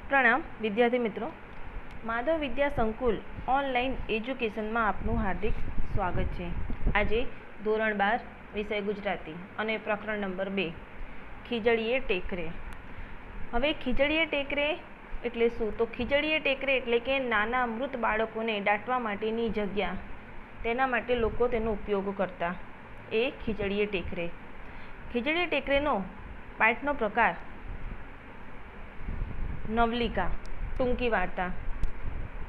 પ્રણામ વિદ્યાર્થી મિત્રો, માધવ વિદ્યા સંકુલ ઓનલાઈન એજ્યુકેશનમાં આપનું હાર્દિક સ્વાગત છે। આજે ધોરણ 12 વિષય ગુજરાતી અને પ્રકરણ નંબર 2 ખીજડીએ ટેકરે। હવે ખીજડીએ ટેકરે એટલે શું? તો ખીજડીએ ટેકરે એટલે કે નાના મૃત બાળકોને દાટવા માટેની જગ્યા, તેના માટે લોકો તેનો ઉપયોગ કરતા એ ખીજડીએ ટેકરે। ખીજડીએ ટેકરેનો પાઠનો પ્રકાર નવલિકા, ટૂંકી વાર્તા।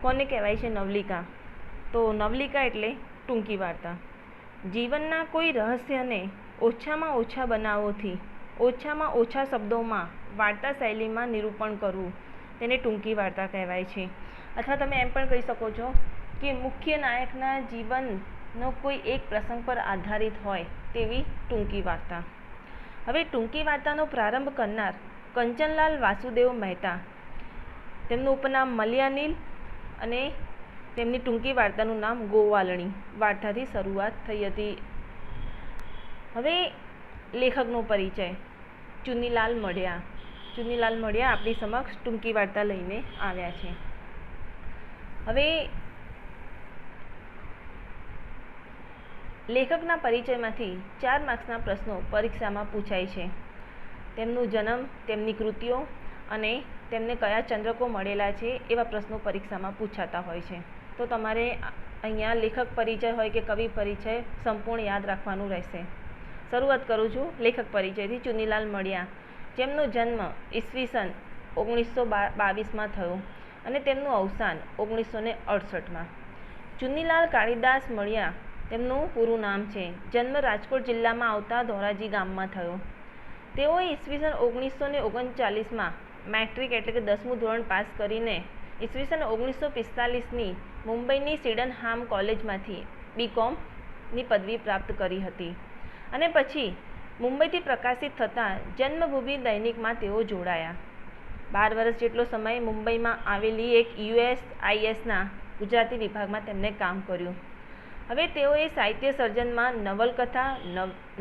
કોને કહેવાય છે નવલિકા? તો નવલિકા એટલે ટૂંકી વાર્તા। જીવનના કોઈ રહસ્યને ઓછામાં ઓછા બનાવોથી ઓછામાં ઓછા શબ્દોમાં વાર્તા શૈલીમાં નિરૂપણ કરવું તેને ટૂંકી વાર્તા કહેવાય છે। અથવા તમે એમ પણ કહી શકો છો કે મુખ્ય નાયકના જીવનનો કોઈ એક પ્રસંગ પર આધારિત હોય તેવી ટૂંકી વાર્તા। હવે ટૂંકી વાર્તાનો પ્રારંભ કરનાર કંચનલાલ વાસુદેવ મહેતા, તેમનું ઉપનામ મલયાનીલ અને તેમની ટૂંકી વાર્તાનું નામ ગોવાલણી વાર્તાથી શરૂઆત થઈ હતી। હવે લેખકનો પરિચય ચુનીલાલ મઢિયા। ચુનીલાલ મઢિયા આપણી સમક્ષ ટૂંકી વાર્તા લઈને આવ્યા છે। હવે લેખકના પરિચયમાંથી 4 માર્ક્સના પ્રશ્નો પરીક્ષામાં પૂછાય છે। તેમનું જન્મ, તેમની કૃતિઓ અને તેમને કયા ચંદ્રકો મળેલા છે એવા પ્રશ્નો પરીક્ષામાં પૂછાતા હોય છે। તો તમારે અહીંયા લેખક પરિચય હોય કે કવિ પરિચય સંપૂર્ણ યાદ રાખવાનું રહેશે। શરૂઆત કરું છું લેખક પરિચયથી। ચુનીલાલ મઢિયા, જેમનો જન્મ ઈસવીસન 1922માં થયો અને તેમનું અવસાન 1968માં। ચુનીલાલ કાળીદાસ મઢિયા તેમનું પૂરું નામ છે। જન્મ રાજકોટ જિલ્લામાં આવતા ધોરાજી ગામમાં થયો। તેઓએ ઈસવીસન 1939માં મેટ્રિક એટલે કે 10મું ધોરણ પાસ કરીને ઈસવીસન 1945ની મુંબઈની સિડનહામ કોલેજમાંથી BComની પદવી પ્રાપ્ત કરી હતી અને પછી મુંબઈથી પ્રકાશિત થતાં જન્મભૂમિ દૈનિકમાં તેઓ જોડાયા। 12 વર્ષ જેટલો સમય મુંબઈમાં આવેલી એક USISના ગુજરાતી વિભાગમાં તેમણે કામ કર્યું। હવે તેઓએ સાહિત્ય સર્જનમાં નવલકથા,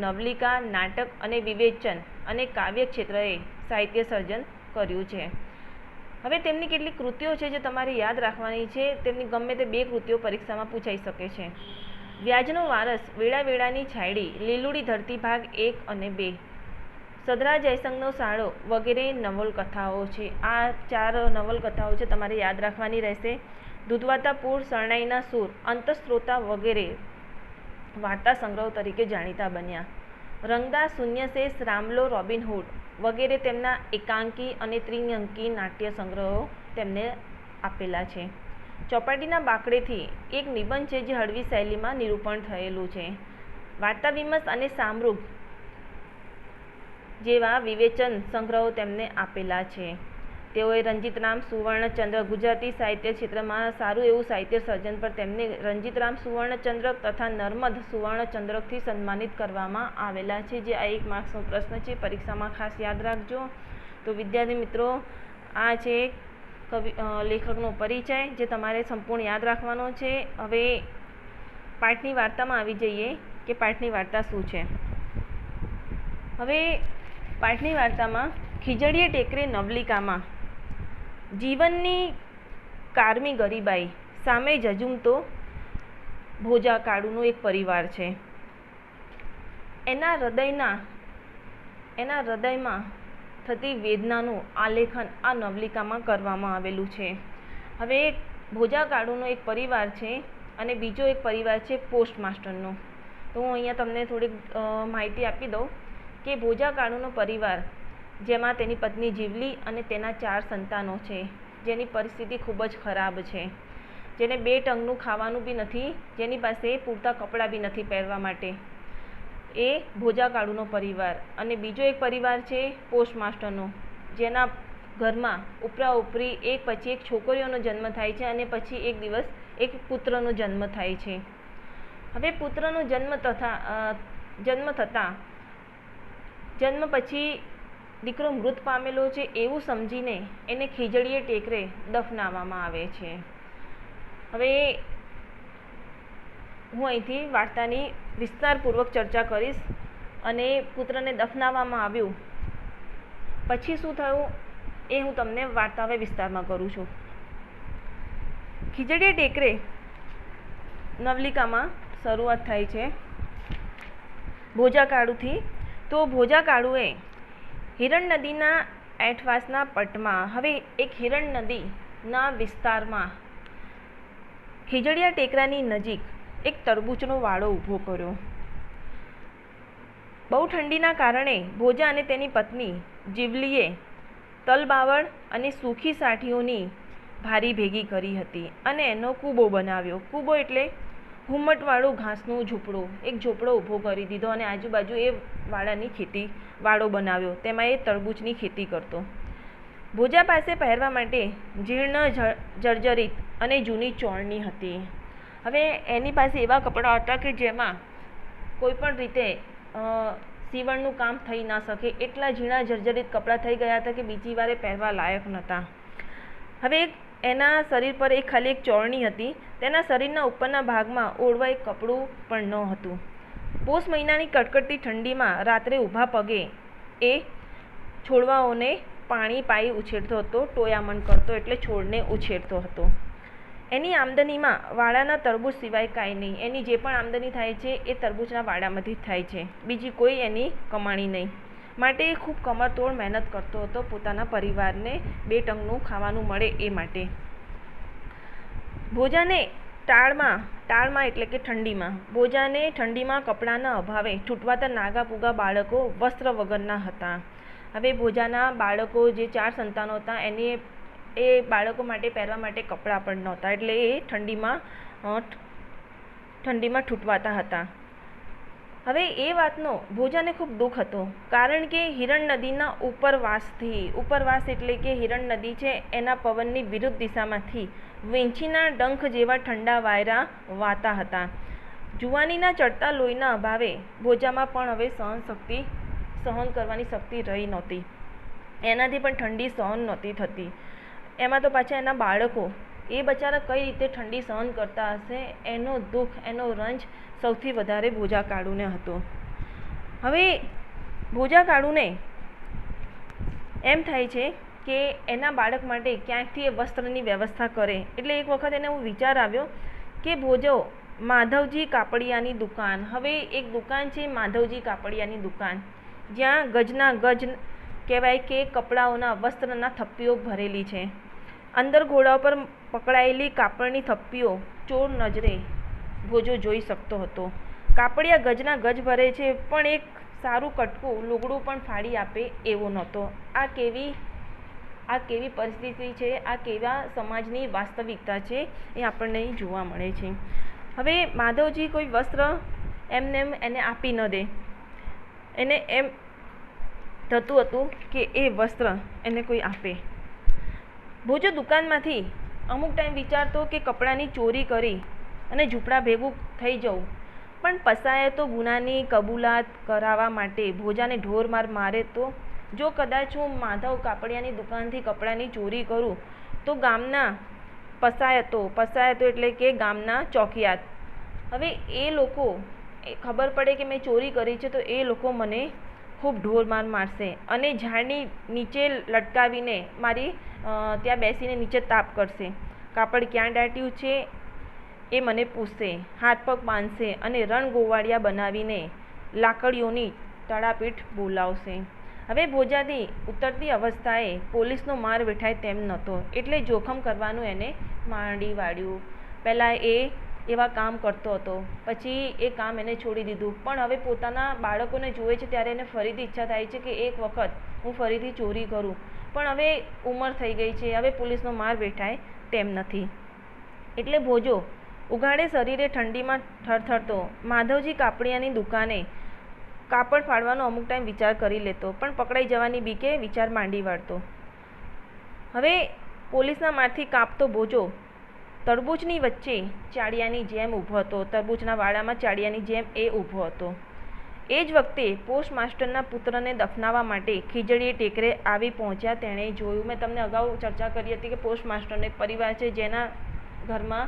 નવલિકા, નાટક અને વિવેચન અને કાવ્ય ક્ષેત્રએ સાહિત્ય સર્જન કર્યું છે। હવે તેમની કેટલીક કૃતિઓ છે જે તમારે યાદ રાખવાની છે। તેમની ગમે તે 2 કૃતિઓ પરીક્ષામાં પૂછાઈ શકે છે। વ્યાજનો વારસ, વેળા વેળાની છાયડી, લીલુડી ધરતી ભાગ 1 અને 2, સદરા જયસંગનો સાળો વગેરે નવલકથાઓ છે। આ 4 નવલકથાઓ છે તમારે યાદ રાખવાની રહેશે। દૂધવાતા પૂર, શરણાઈના સૂર, અંતસ્ત્રોતા વગેરે વાર્તા સંગ્રહ તરીકે જાણીતા બન્યા। રંગદાસ, શૂન્યશેષ, રામલો, રોબિનહૂડ વગેરે તેમના એકાંકી અને ત્રિઅંકી નાટ્ય સંગ્રહો તેમને આપેલા છે। ચોપાટીના બાકડેથી એક નિબંધ છે જે હળવી શૈલીમાં નિરૂપણ થયેલું છે। વાર્તા વિમર્શ અને સામરૂપ જેવા વિવેચન સંગ્રહો તેમને આપેલા છે। તેઓએ રંજીતરામ સુવર્ણચંદ્રક, ગુજરાતી સાહિત્ય ક્ષેત્રમાં સારું એવું સાહિત્ય સર્જન પર તેમને રંજીતરામ સુવર્ણચંદ્રક તથા નર્મદ સુવર્ણચંદ્રકથી સન્માનિત કરવામાં આવેલા છે, જે આ 1 માર્ક્સનો પ્રશ્ન છે, પરીક્ષામાં ખાસ યાદ રાખજો। તો વિદ્યાર્થી મિત્રો, આ છે લેખકનો પરિચય જે તમારે સંપૂર્ણ યાદ રાખવાનો છે। હવે પાઠની વાર્તામાં આવી જઈએ કે પાઠની વાર્તા શું છે। હવે પાઠની વાર્તામાં ખીજડીએ ટેકરે નવલિકામાં જીવનની કારમી ગરીબાઈ સામે ઝઝૂમતો ભોજા કાળુનો એક પરિવાર છે। એના હૃદયમાં થતી વેદનાનું આલેખન આ નવલિકામાં કરવામાં આવેલું છે। હવે ભોજા કાળુનો એક પરિવાર છે અને બીજો એક પરિવાર છે પોસ્ટ માસ્ટરનો। તો હું અહીંયા તમને થોડીક માહિતી આપી દઉં કે ભોજા કાળુનો પરિવાર, જેમાં તેની પત્ની જીવલી અને તેના 4 સંતાનો છે, જેની પરિસ્થિતિ ખૂબ જ ખરાબ છે, જેને 2 ટંકનું ખાવાનું બી નથી, જેની પાસે પૂરતા કપડાં બી નથી પહેરવા માટે, એ ભોજા કાળુનો પરિવાર। અને બીજો એક પરિવાર છે પોસ્ટ માસ્ટરનો, જેના ઘરમાં ઉપરા ઉપરી એક પછી એક છોકરીઓનો જન્મ થાય છે અને પછી એક દિવસ એક પુત્રનો જન્મ થાય છે। હવે પુત્રનો જન્મ પછી દીકરો મૃત પામેલો છે એવું સમજીને એને ખીજડીએ ટેકરે દફનાવવામાં આવે છે। હવે હું અહીંથી વાર્તાની વિસ્તારપૂર્વક ચર્ચા કરીશ અને પુત્રને દફનાવવામાં આવ્યું પછી શું થયું એ હું તમને વાર્તા હવે વિસ્તારમાં કરું છું. ખીજડીયા ટેકરે નવલિકામાં શરૂઆત થાય છે ભોજાકાળુથી. તો ભોજાકાળુએ હિરણ નદીના એઠવાસના પટમાં, હવે એક હિરણ નદીના વિસ્તારમાં ખીજડીયા ટેકરાની નજીક એક તરબૂચનો વાડો ઊભો કર્યો. બહુ ઠંડીના કારણે ભોજા અને તેની પત્ની જીવલીએ તલબાવળ અને સૂખી સાઠીઓની ભારી ભેગી કરી હતી અને એનો કૂબો બનાવ્યો. કૂબો એટલે હુમ્મટવાળું ઘાસનું ઝૂંપડું, એક ઝૂંપડો ઊભો કરી દીધો અને આજુબાજુ એ વાડાની વાડો બનાવ્યો. તેમાં એ તરબૂચની ખેતી કરતો. ભોજા પાસે પહેરવા માટે જીર્ણ જર્જરિત અને જૂની ચોળણી હતી. હવે એની પાસે એવા કપડાં હતા કે જેમાં કોઈ પણ રીતે સીવણનું કામ થઈ ના શકે, એટલા ઝીણા જર્જરિત કપડાં થઈ ગયા હતા કે બીજી વારે પહેરવા લાયક નહોતા. હવે એના શરીર પર ખાલી એક ચોળણી હતી. તેના શરીરના ઉપરના ભાગમાં ઓળવા એક કપડું પણ ન હતું. પોષ મહિનાની કડકડતી ઠંડીમાં રાત્રે ઊભા પગે એ છોડવાઓને પાણી પાઈ ઉછેરતો હતો, ટોયામણ કરતો એટલે છોડને ઉછેરતો હતો. એની આમદનીમાં વાડાના તરબૂચ સિવાય કાંઈ નહીં. એની જે પણ આમદની થાય છે એ તરબૂચના વાડામાંથી જ થાય છે, બીજી કોઈ એની કમાણી નહીં. માટે એ ખૂબ કમરતોડ મહેનત કરતો હતો પોતાના પરિવારને બે ટંકનું ખાવાનું મળે એ માટે. ભોજાને ટાળમાં એટલે કે ઠંડીમાં, ભોજાને ઠંડીમાં કપડાના અભાવે ઠૂંઠવાતા નાગા પૂગા બાળકો વસ્ત્ર વગરના હતા. હવે ભોજાના બાળકો જે 4 સંતાનો હતા એની એ બાળકો માટે પહેરવા માટે કપડાં પણ નહોતા, એટલે એ ઠંડીમાં ઠૂંઠવાતા હતા. હવે એ વાતનો ભોજાને ખૂબ દુઃખ હતો, કારણ કે હિરણ નદીના ઉપરવાસ એટલે કે હિરણ નદી છે એના પવનની વિરુદ્ધ દિશામાંથી વેંછીના ડંખ જેવા ઠંડા વાયરા વાતા હતા. જુવાનીના ચડતા લોહીના અભાવે ભોજામાં પણ હવે સહન કરવાની શક્તિ રહી નહોતી. એનાથી પણ ઠંડી સહન નહોતી થતી. એમાં તો પાછા એના બાળકો, એ બચારા કઈ રીતે ઠંડી સહન કરતા હશે, એનો દુઃખ, એનો રંજ સૌથી વધારે ભોજાકાળુને હતો. હવે ભોજાકાળુને એમ થાય છે કે એના બાળક માટે ક્યાંકથી એ વસ્ત્રની વ્યવસ્થા કરે. એટલે એક વખત એને એવું વિચાર આવ્યો કે ભોજો માધવજી કાપડિયાની દુકાન, હવે એક દુકાન છે માધવજી કાપડિયાની દુકાન, જ્યાં ગજના ગજ કહેવાય કે કપડાઓના વસ્ત્રના થપ્પીઓ ભરેલી છે. અંદર ઘોડા પર પકડાયેલી કાપડની થપ્પીઓ ચોર નજરે ભોજો જોઈ શકતો હતો. કાપડિયા ગજના ગજ ભરે છે પણ એક સારું કટકું લુગડું પણ ફાડી આપે એવો નહોતો. આ કેવી પરિસ્થિતિ છે, આ કેવા સમાજની વાસ્તવિકતા છે એ આપણને જોવા મળે છે. હવે માધવજી કોઈ વસ્ત્ર એમને એને આપી ન દે. એને એમ થતું હતું કે એ વસ્ત્ર એને કોઈ આપે. ભોજો દુકાનમાંથી અમુક ટાઈમ વિચારતો કે કપડાની ચોરી કરી અને ઝૂંપડા ભેગું થઈ જવું, પણ પસાયે તો ગુનાની કબૂલાત કરાવવા માટે ભોજાને ઢોર મારે તો જો કદાચ હું માધવ કાપડિયાની દુકાનથી કપડાની ચોરી કરું તો ગામના પસાયતો એટલે કે ગામના ચોકિયાત, હવે એ લોકો ખબર પડે કે મેં ચોરી કરી છે તો એ લોકો મને ખૂબ ઢોર મારશે અને ઝાડની નીચે લટકાવીને મારી ત્યાં બેસીને નીચે તાપ કરશે. કાપડ ક્યાં દાટ્યું છે એ મને પૂછશે, હાથ પગ બાંધશે અને રણગોવાળિયા બનાવીને લાકડીઓની તડાપીઠ બોલાવશે. હવે ભોજાથી ઉતરતી અવસ્થાએ પોલીસનો માર વેઠાય તેમ નહોતો, એટલે જોખમ કરવાનું એને માંડી વાળ્યું. પહેલાં એ એવા કામ કરતો હતો, પછી એ કામ એને છોડી દીધું, પણ હવે પોતાના બાળકોને જુએ છે ત્યારે એને ફરીથી ઈચ્છા થાય છે કે એક વખત હું ફરીથી ચોરી કરું, પણ હવે ઉંમર થઈ ગઈ છે, હવે પોલીસનો માર વેઠાય તેમ નથી. એટલે ભોજો ઉઘાડે શરીરે ઠંડીમાં થરથરતો માધવજી કાપડિયાની દુકાને કાપડ ફાડવાનો અમુક ટાઈમ વિચાર કરી લેતો, પણ પકડાઈ જવાની બીકે વિચાર માંડી વાળતો. હવે પોલીસના મારથી કાપતો ભોજો તરબૂચની વચ્ચે ચાડિયાની જેમ ઊભો હતો, તરબૂચના વાડામાં ચાડિયાની જેમ એ ઊભો હતો. એ જ વખતે પોસ્ટ માસ્ટરના પુત્રને દફનાવવા માટે ખીજડીએ ટેકરે આવી પહોંચ્યા. તેણે જોયું, મેં તમને અગાઉ ચર્ચા કરી હતી કે પોસ્ટ માસ્ટરનો એક પરિવાર છે જેના ઘરમાં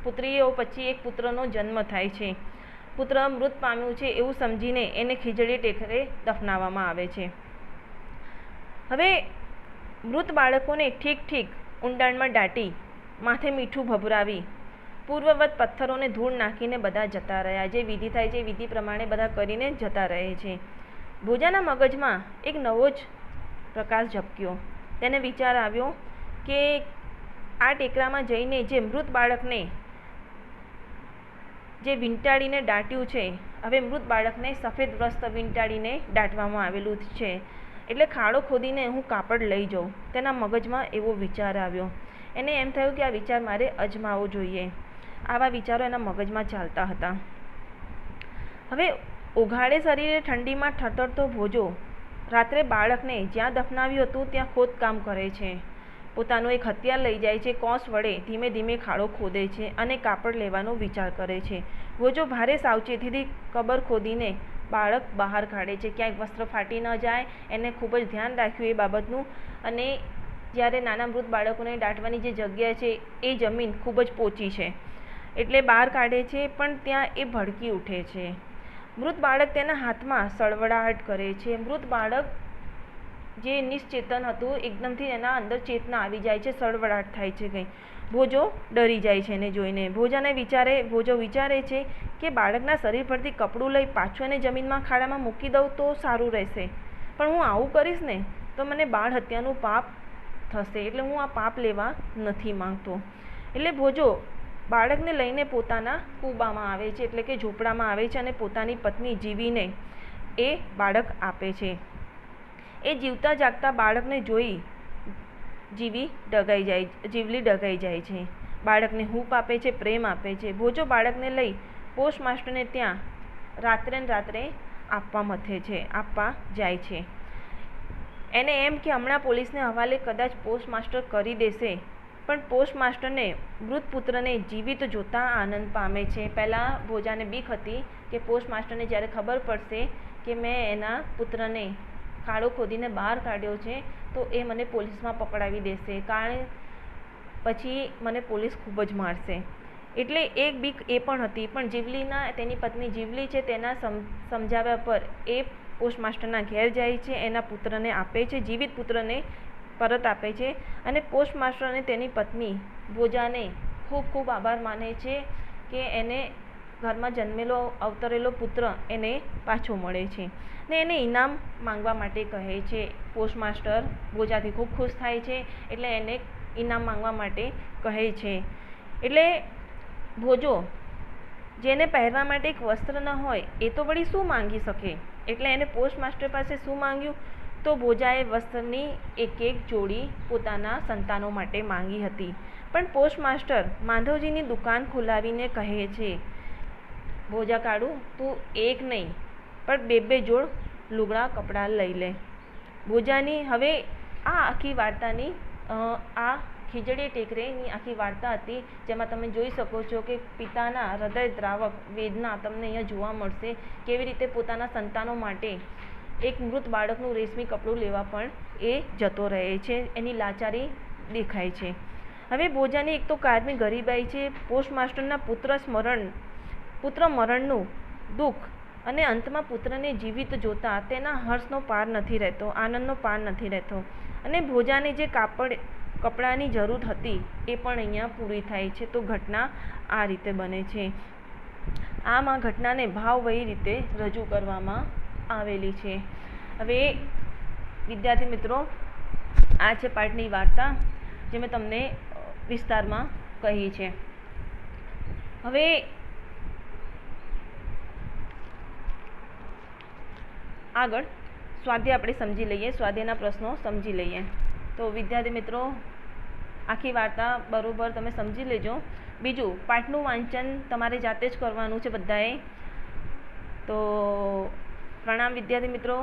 પુત્રીઓ પછી એક પુત્રનો જન્મ થાય છે. પુત્ર મૃત પામ્યું છે એવું સમજીને એને ખીજડીએ ટેકરે દફનાવવામાં આવે છે. હવે મૃત બાળકોને ઠીક ઠીક ઊંડાણમાં દાટી માથે મીઠું ભભરાવી પૂર્વવત પથ્થરોને ધૂળ નાખીને બધા જતા રહ્યા. જે વિધિ થાય છે એ વિધિ પ્રમાણે બધા કરીને જતા રહે છે. ભોજાના મગજમાં એક નવો જ પ્રકાશ ઝબક્યો. તેને વિચાર આવ્યો કે આ ટેકરામાં જઈને જે મૃત બાળકને જે વીંટાળીને દાટ્યું છે, હવે મૃત બાળકને સફેદ વસ્ત્ર વીંટાળીને દાટવામાં આવેલું છે, એટલે ખાડો ખોદીને હું કાપડ લઈ જાઉં. તેના મગજમાં એવો વિચાર આવ્યો. એને એમ થયું કે આ વિચાર મારે અજમાવવો જોઈએ. આવા વિચારો એના મગજમાં ચાલતા હતા. હવે ઓઘાડે શરીરે ઠંડીમાં ઠઠરતો ભોજો રાત્રે બાળકને જ્યાં દફનાવ્યું હતું ત્યાં ખોદકામ કરે છે. પોતાનું એક હથિયાર લઈ જાય છે. કોસ વડે ધીમે ધીમે ખાડો ખોદે છે અને કાપડ લેવાનો વિચાર કરે છે. ભોજો ભારે સાવચેતીથી કબર ખોદીને બાળક બહાર કાઢે છે. ક્યાંય વસ્ત્ર ફાટી ન જાય એને ખૂબ જ ધ્યાન રાખ્યું એ બાબતનું. અને જ્યારે નાના મૃત બાળકોને દાટવાની જે જગ્યા છે એ જમીન ખૂબ જ પોચી છે એટલે બહાર કાઢે છે, પણ ત્યાં એ ભડકી ઉઠે છે. મૃત બાળક તેના હાથમાં સળવળાહટ કરે છે. મૃત બાળક જે નિશ્ચેતન હતું એકદમથી એના અંદર ચેતના આવી જાય છે, સળવળાટ થાય છે કંઈ. ભોજો ડરી જાય છે એને જોઈને. ભોજો વિચારે છે કે બાળકના શરીર પરથી કપડું લઈ પાછું એને જમીનમાં ખાડામાં મૂકી દઉં તો સારું રહેશે, પણ હું આવું કરીશ ને તો મને બાળ હત્યાનું પાપ થશે, એટલે હું આ પાપ લેવા નથી માંગતો. એટલે ભોજો બાળકને લઈને પોતાના કૂબામાં આવે છે, એટલે કે ઝૂંપડામાં આવે છે અને પોતાની પત્ની જીવીને એ બાળક આપે છે. એ જીવતા જાગતા બાળકને જોઈ જીવલી ડગાઈ જાય છે. બાળકને હૂંફ આપે છે, પ્રેમ આપે છે. ભોજો બાળકને લઈ પોસ્ટ માસ્ટરને ત્યાં રાત્રે આપવા જાય છે. એને એમ કે હમણાં પોલીસને હવાલે કદાચ પોસ્ટ માસ્ટર કરી દેશે, પણ પોસ્ટ માસ્ટરને મૃત પુત્રને જીવિત જોતા આનંદ પામે છે. પહેલાં ભોજાને બીક હતી કે પોસ્ટ માસ્ટરને જ્યારે ખબર પડશે કે મેં એના પુત્રને ખાડો ખોદીને બહાર કાઢ્યો છે તો એ મને પોલીસમાં પકડાવી દેશે, કારણ પછી મને પોલીસ ખૂબ જ મારશે. એટલે એક બીક એ પણ હતી. પણ તેની પત્ની જીવલી છે તેના સમજાવ્યા પર એ પોસ્ટ માસ્ટરના ઘેર જાય છે, એના પુત્રને આપે છે, જીવિત પુત્રને પરત આપે છે. અને પોસ્ટ માસ્ટર અને તેની પત્ની ભોજાને ખૂબ ખૂબ આભાર માને છે કે એને ઘરમાં જન્મેલો અવતરેલો પુત્ર એને પાછો મળે છે ને એને ઇનામ માંગવા માટે કહે છે. પોસ્ટ માસ્ટર ભોજાથી ખૂબ ખુશ થાય છે એટલે એને ઇનામ માંગવા માટે કહે છે. એટલે ભોજો જેને પહેરવા માટે એક વસ્ત્ર ન હોય એ તો વળી શું માંગી શકે, એટલે એને પોસ્ટ માસ્ટર પાસે શું માંગ્યું તો ભોજાએ વસ્ત્રની એક જોડી પોતાના સંતાનો માટે માંગી હતી. પણ પોસ્ટ માસ્ટર માધવજીની દુકાન ખોલાવીને કહે છે, ભોજા કાળુ તું એક નહીં પણ બે જોડ લુગડા કપડાં લઈ લે. ભોજાની હવે આ આખી વાર્તાની આ ખીજડીયા ટેકરેની આખી વાર્તા હતી, જેમાં તમે જોઈ શકો છો કે પિતાના હૃદય દ્રાવક વેદના તમને અહીંયા જોવા મળશે. કેવી રીતે પોતાના સંતાનો માટે એક મૃત બાળકનું રેશમી કપડું લેવા પણ એ જતો રહે છે. એની લાચારી દેખાય છે. હવે ભોજાની એક તો કાયમી ગરીબાઈ છે, પોસ્ટ માસ્ટરના પુત્ર મરણનું દુઃખ અને અંતમાં પુત્રને જીવિત જોતા તેના હર્ષનો પાર નથી રહેતો, આનંદનો પાર નથી રહેતો. અને ભોજાને જે કપડાની જરૂર હતી એ પણ અહીંયા પૂરી થાય છે. તો ઘટના આ રીતે બને છે. આમ આ ઘટનાને ભાવવહી રીતે રજૂ કરવામાં આવેલી છે. હવે વિદ્યાર્થી મિત્રો, આ છે પાઠની વાર્તા જે મેં તમને વિસ્તારમાં કહી છે. હવે આગળ સ્વાધ્યાય આપણે સમજી લઈએ, સ્વાધ્યાયના પ્રશ્નો સમજી લઈએ. તો વિદ્યાર્થી મિત્રો, આખી વાર્તા બરોબર તમે સમજી લેજો. બીજું, પાઠનું વાંચન તમારે જાતે જ કરવાનું છે બધાએ. તો પ્રણામ વિદ્યાર્થી મિત્રો.